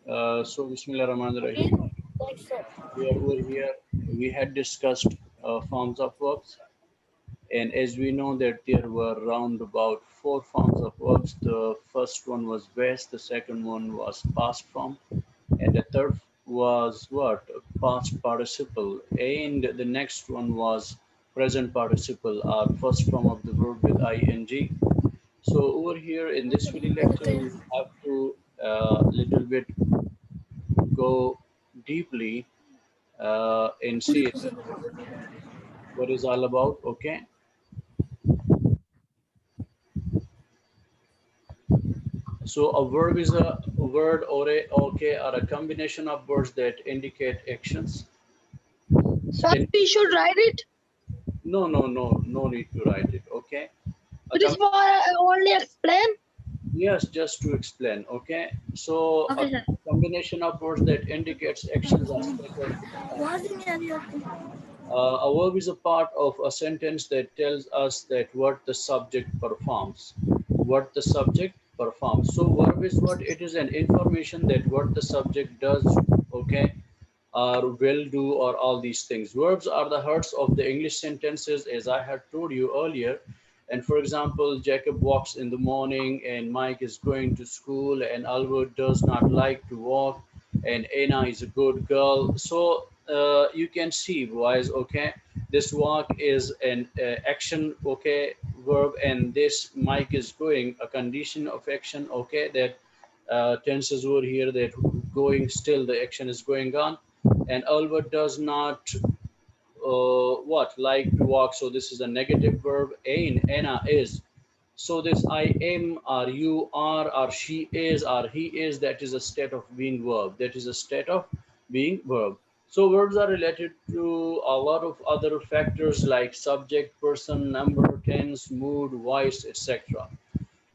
So Bismillah Rahman Rahim. We are over here. We had discussed forms of verbs, and as we know that there were around about 4 forms of verbs. The first one was base, the second one was past form, and the third was what? Past participle, and the next one was present participle, or first form of the verb with ing. So over here in this video lecture, we have to little bit go deeply and see what is all about. Okay, so a verb is a word or a okay or a combination of words that indicate actions. Sir, Can, we should write it. no need to write it. Okay, a It is for only explain. yes, just to explain. Okay, so a Okay, sir. combination of words that indicates actions are set of a verb is a part of a sentence that tells us that what the subject performs. What the subject performs. So verb is what? It is an information that what the subject does, okay, or will do, or all these things. Verbs are the hearts of the English sentences, as I had told you earlier. And for example, Jacob walks in the morning, and Mike is going to school, and Albert does not like to walk, and Anna is a good girl. So you can see, boys, okay, this walk is an action, okay, verb, and this Mike is going, a condition of action, okay, that tenses over here that going still, the action is going on, and Albert does not what like to walk, so this is a negative verb. Anna is, so this I am or you are or she is or he is, that is a state of being verb, that is a state of being verb. So verbs are related to a lot of other factors like subject, person, number, tense, mood, voice, etc.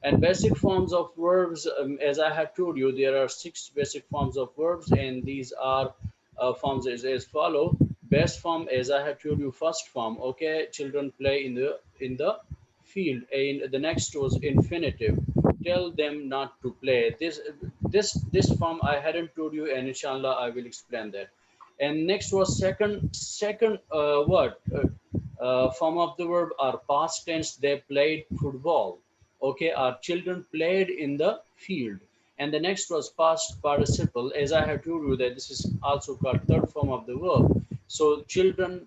And basic forms of verbs, as I have told you, there are 6 basic forms of verbs, and these are forms as follow. Best form, as I have told you, first form. Okay, children play in the field. And the next was infinitive. Tell them not to play. This form I hadn't told you, and inshallah I will explain that. And next was second what form of the verb are past tense. They played football. Okay, our children played in the field. And the next was past participle, as I have told you that this is also called third form of the verb. So children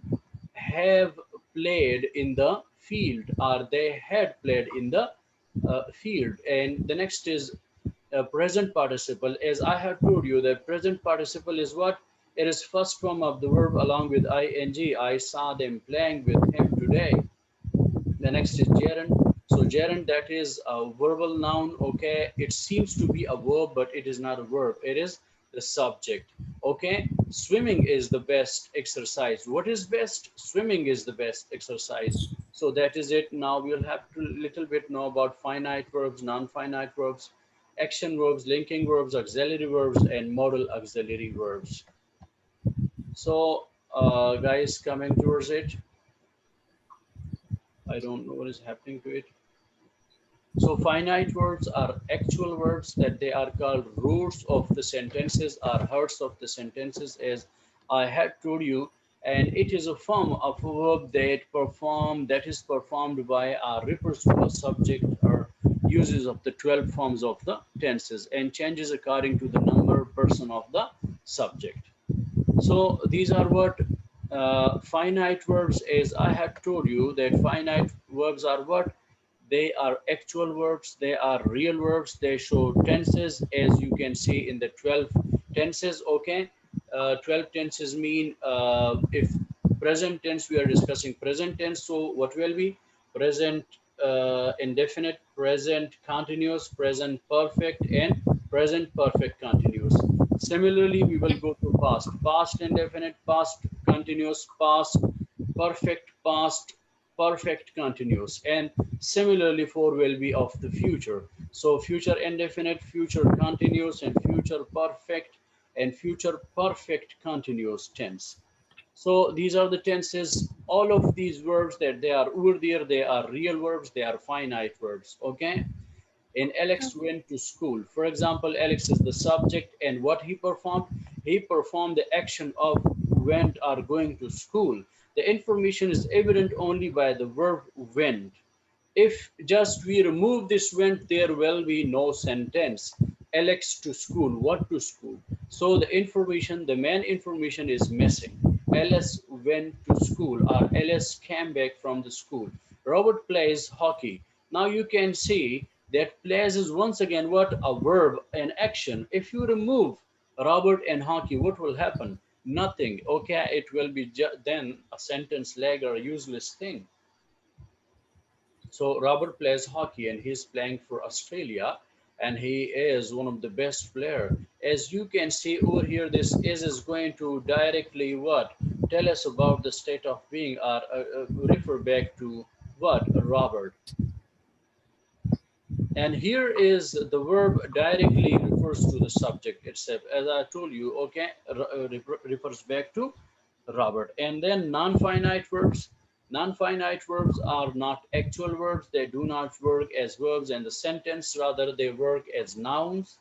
have played in the field, or they had played in the field. And the next is present participle. As I have told you, the present participle is what? It is first form of the verb along with ing. I saw them playing with him today. The next is gerund. So gerund, that is a verbal noun. Okay, it seems to be a verb, but it is not a verb. It is the subject. Okay, swimming is the best exercise. What is best? Swimming is the best exercise. So that is it. Now we'll have to little bit know about finite verbs, non-finite verbs, action verbs, linking verbs, auxiliary verbs, and modal auxiliary verbs. So guys, coming towards it, I don't know what is happening to it. So finite verbs are actual verbs, that they are called roots of the sentences or hearts of the sentences, as I had told you. And it is a form of a verb that is performed by or refers to a subject or uses of the 12 forms of the tenses and changes according to the number person of the subject. So these are what finite verbs, as I had told you that finite verbs are what? They are actual verbs, they are real verbs, they show tenses, as you can see in the 12 tenses, okay? 12 tenses mean if present tense, we are discussing present tense, so what will be? Present indefinite, present continuous, present perfect, and present perfect continuous. Similarly, we will go to past, past indefinite, past continuous, past perfect, past perfect continuous, and similarly 4 will be of the future. So future indefinite, future continuous, and future perfect, and future perfect continuous tense. So these are the tenses. All of these verbs that they are over there, they are real verbs, they are finite verbs. Okay, And Alex went to school. For example, Alex is the subject, and what he performed? He performed the action of went or going to school. The information is evident only by the verb went. If just we remove this went, there will be no sentence. Alex to school, what to school? So the information, the main information is missing. Alice went to school or Alice came back from the school. Robert plays hockey. Now you can see that plays is once again what? A verb, an action. If you remove Robert and hockey, what will happen? Nothing. Okay, it will be then a sentence lag or a useless thing. So Robert plays hockey and he's playing for Australia and he is one of the best player. As you can see over here, this is going to directly what? Tell us about the state of being or refer back to what? Robert. And here is the verb directly refers to the subject itself. As I told you, okay, refers back to Robert. And then non-finite verbs. Non-finite verbs are not actual verbs. They do not work as verbs in the sentence. Rather, they work as nouns,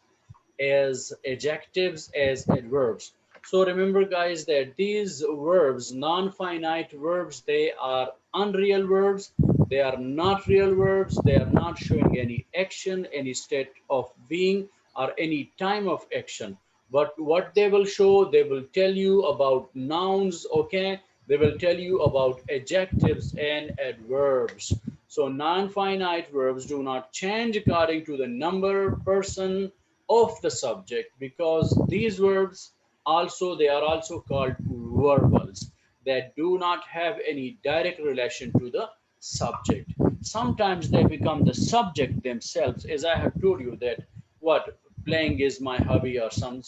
as adjectives, as adverbs. So remember guys that these verbs, non-finite verbs, they are unreal verbs. They are not real verbs. They are not showing any action, any state of being, or any time of action. But what they will show, they will tell you about nouns, okay? They will tell you about adjectives and adverbs. So non-finite verbs do not change according to the number, person, of the subject, because these verbs also, they are also called verbals that do not have any direct relation to the subject. Sometimes they become the subject themselves, as I have told you that what playing is my hobby or some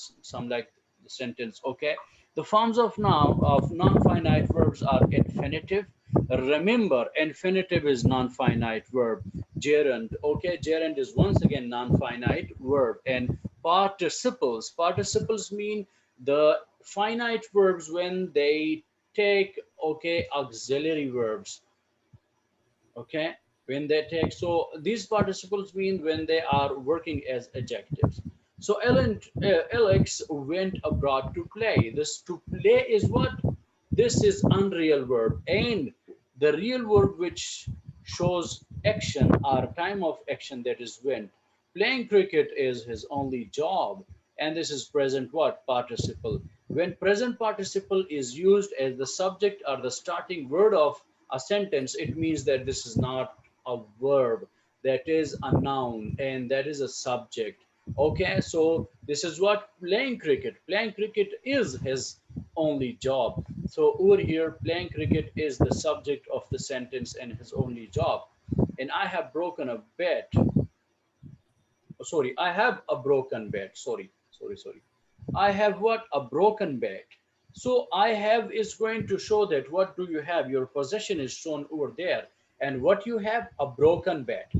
like the sentence. Okay, the forms of noun of non-finite verbs are infinitive. Remember, infinitive is non-finite verb. Gerund, okay, gerund is once again non-finite verb. And participles, participles mean the finite verbs when they take, okay, auxiliary verbs, okay, when they take, so these participles mean when they are working as adjectives. So Alex went abroad to play. This to play is what? This is unreal verb, and the real verb which shows action or time of action, that is went. Playing cricket is his only job, and this is present what? Participle. When present participle is used as the subject or the starting word of a sentence, it means that this is not a verb, that is a noun, and that is a subject. Okay, so this is what? Playing cricket. Playing cricket is his only job. So over here, playing cricket is the subject of the sentence and his only job. And I have broken a bet. Oh, sorry, I have a broken bat. Sorry. I have what? A broken bat. So I have is going to show that what do you have? Your possession is shown over there. And what you have? A broken bat.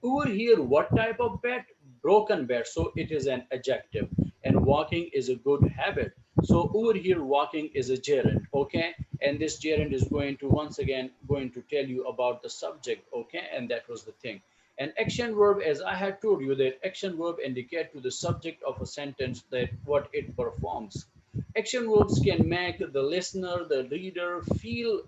Over here, what type of bat? Broken bat. So it is an adjective. And walking is a good habit. So over here, walking is a gerund. Okay. And this gerund is going to once again going to tell you about the subject. Okay. And that was the thing. An action verb, as I had told you, that action verb indicate to the subject of a sentence that what it performs. Action verbs can make the listener, the reader feel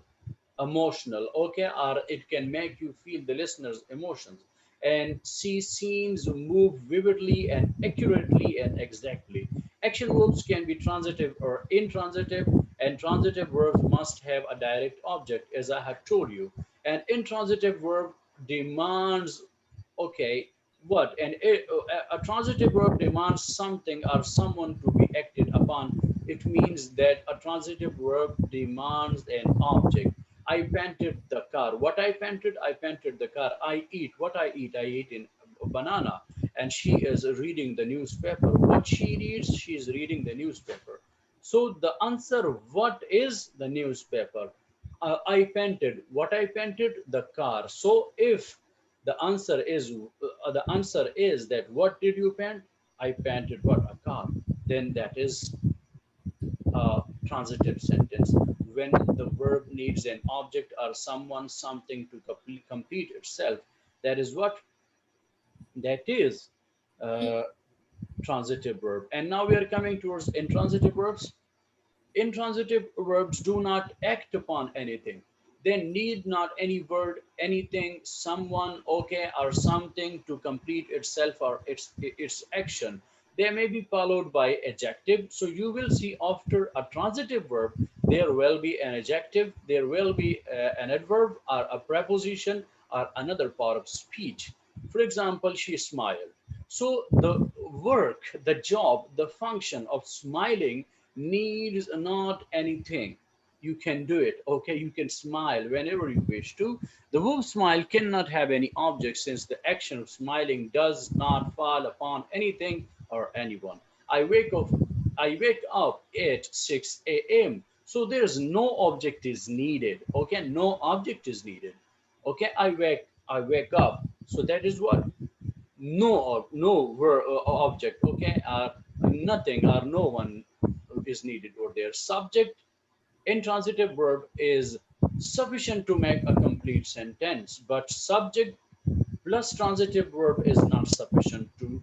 emotional, okay, or it can make you feel the listener's emotions and see scenes move vividly and accurately and exactly. Action verbs can be transitive or intransitive, and transitive verbs must have a direct object, as I have told you. An intransitive verb demands, okay, what? A transitive verb demands something or someone to be acted upon. It means that a transitive verb demands an object. I painted the car. What I painted? I painted the car. I eat. What I eat? I eat in a banana. And she is reading the newspaper. What she reads? She is reading the newspaper. So the answer, what is the newspaper? I painted. What I painted? The car. So if the answer is that what did you paint? I painted what? A car. Then that is a transitive sentence. When the verb needs an object or someone, something to complete itself, that is what? That is uh, transitive verb. And now we are coming towards intransitive verbs. Intransitive verbs do not act upon anything. They need not any word, anything, someone, okay, or something to complete itself or its action. They may be followed by adjective. So you will see after a transitive verb, there will be an adjective, there will be an adverb or a preposition or another part of speech. For example, she smiled. So the work, the job, the function of smiling needs not anything. You can do it. Okay, you can smile whenever you wish to. The verb smile cannot have any object since the action of smiling does not fall upon anything or anyone. I wake up. I wake up at 6 a.m. So there's no object is needed. Okay, no object is needed. Okay, I wake up. So that is what no object, okay, nothing or no one is needed over there. Subject intransitive verb is sufficient to make a complete sentence, but subject plus transitive verb is not sufficient to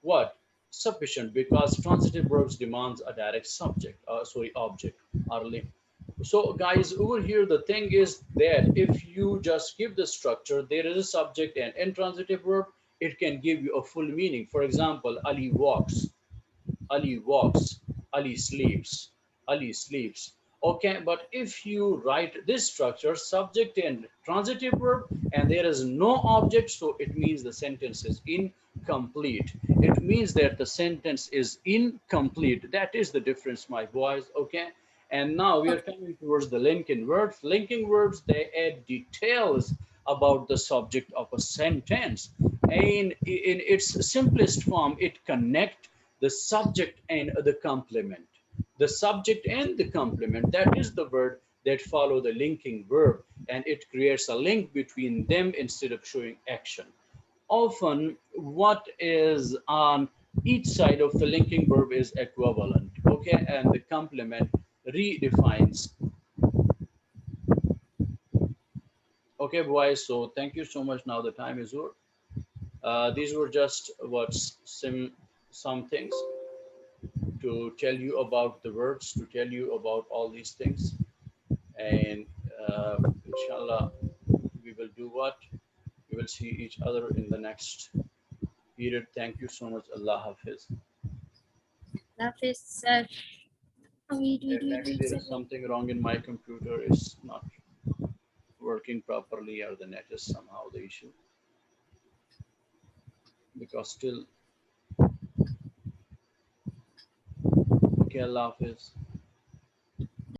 what? Sufficient, because transitive verbs demands a direct subject, sorry, object or link. So guys, over here the thing is that if you just give the structure, there is a subject and intransitive verb, it can give you a full meaning. For example, Ali walks, Ali walks, Ali sleeps, Ali sleeps. Okay, but if you write this structure, subject and transitive verb, and there is no object, so it means the sentence is incomplete. It means that the sentence is incomplete. That is the difference, my boys. Okay, and now we are coming towards the linking verbs. Linking verbs, they add details about the subject of a sentence. And in its simplest form, it connects the subject and the complement. The subject and the complement, that is the word that follow the linking verb, and it creates a link between them instead of showing action. Often, what is on each side of the linking verb is equivalent, okay, and the complement redefines. Okay, boys, so thank you so much. Now the time is over. These were just some things to tell you about the verbs, to tell you about all these things. And inshallah, we will do what? We will see each other in the next period. Thank you so much. Allah Hafiz. Hafiz, sir. Maybe there is something wrong in my computer. It's not working properly, or the net is somehow the issue. Because still, okay, Allah Hafiz.